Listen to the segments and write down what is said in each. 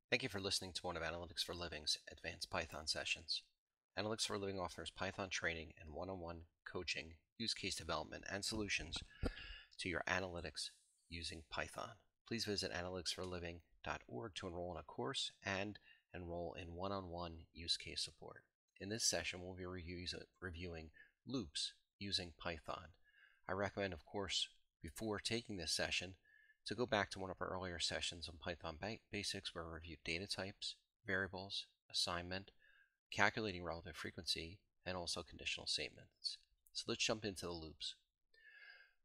Thank you for listening to one of Analytics for Living's advanced Python sessions. Analytics for a Living offers Python training and one-on-one coaching, use case development, and solutions to your analytics using Python. Please visit analyticsforaliving.org to enroll in a course and enroll in one-on-one use case support. In this session, we'll be reviewing loops using Python. I recommend, of course, before taking this session, to go back to one of our earlier sessions on Python Basics where we reviewed data types, variables, assignment, calculating relative frequency, and also conditional statements. So let's jump into the loops.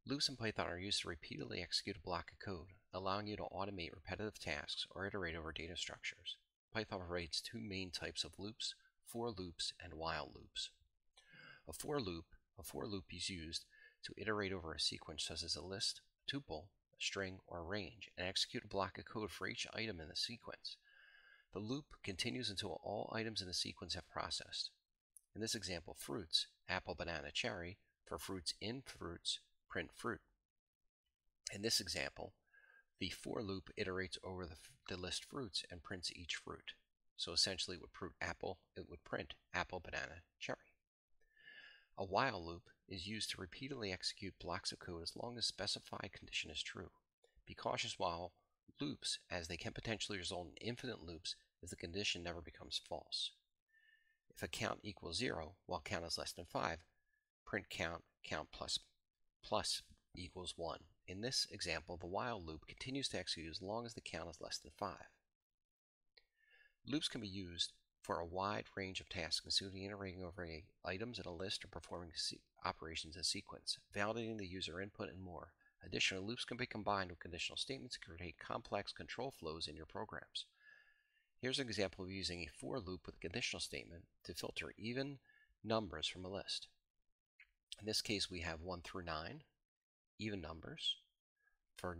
Loops in Python are used to repeatedly execute a block of code, allowing you to automate repetitive tasks or iterate over data structures. Python provides two main types of loops, for loops and while loops. A for loop is used to iterate over a sequence such as a list, a tuple, string, or range, and execute a block of code for each item in the sequence. The loop continues until all items in the sequence have processed. In this example, fruits, apple, banana, cherry, for fruits in fruits, print fruit. In this example, the for loop iterates over the list fruits and prints each fruit. So essentially it would print apple, banana, cherry. A while loop is used to repeatedly execute blocks of code as long as a specified condition is true. Be cautious while loops, as they can potentially result in infinite loops if the condition never becomes false. If a count equals 0 while count is less than 5, print count plus equals 1. In this example, the while loop continues to execute as long as the count is less than 5. Loops can be used for a wide range of tasks, including iterating over items in a list or performing operations in sequence, validating the user input, and more. Additionally, loops can be combined with conditional statements to create complex control flows in your programs. Here's an example of using a for loop with a conditional statement to filter even numbers from a list. In this case, we have 1 through 9, even numbers. For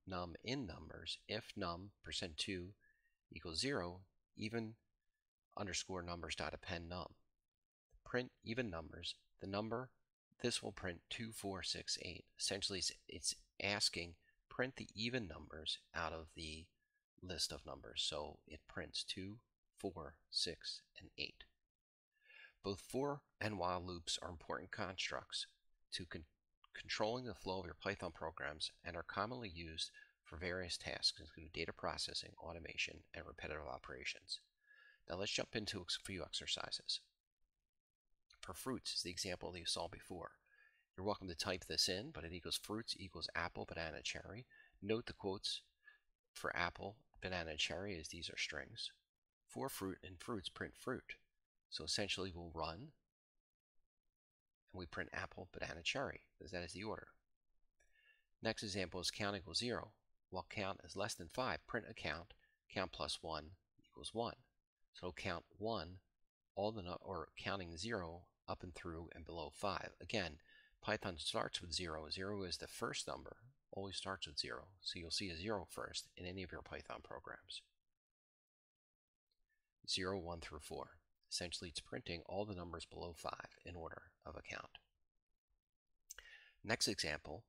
num in numbers, if num %2 equals 0, even underscore numbers dot append num. Print even numbers. The number, this will print 2, 4, 6, 8. Essentially, it's asking print the even numbers out of the list of numbers. So it prints 2, 4, 6, and 8. Both for and while loops are important constructs to controlling the flow of your Python programs and are commonly used for various tasks, including data processing, automation, and repetitive operations. Now let's jump into a few exercises. For fruits is the example that you saw before. You're welcome to type this in, but it equals fruits equals apple, banana, cherry. Note the quotes for apple, banana, and cherry as these are strings. For fruit and fruits, print fruit. So essentially we'll run and we print apple, banana, cherry, because that is the order. Next example is count equals 0. While count is less than 5, print a count plus 1 equals 1. So count 1, or counting 0 up and through and below 5. Again, Python starts with 0. 0 is the first number, always starts with 0. So you'll see a 0 first in any of your Python programs. 0, 1 through 4. Essentially, it's printing all the numbers below 5 in order of a count. Next example,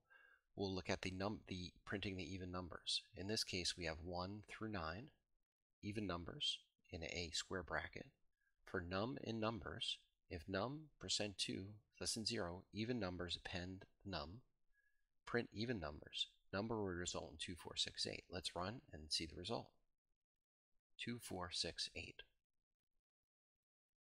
we'll look at the printing the even numbers. In this case, we have 1 through 9, even numbers in a square bracket. For num in numbers, if num %2 is less than 0, even numbers append num, print even numbers. Number will result in 2, 4, 6, 8. Let's run and see the result. 2, 4, 6, 8.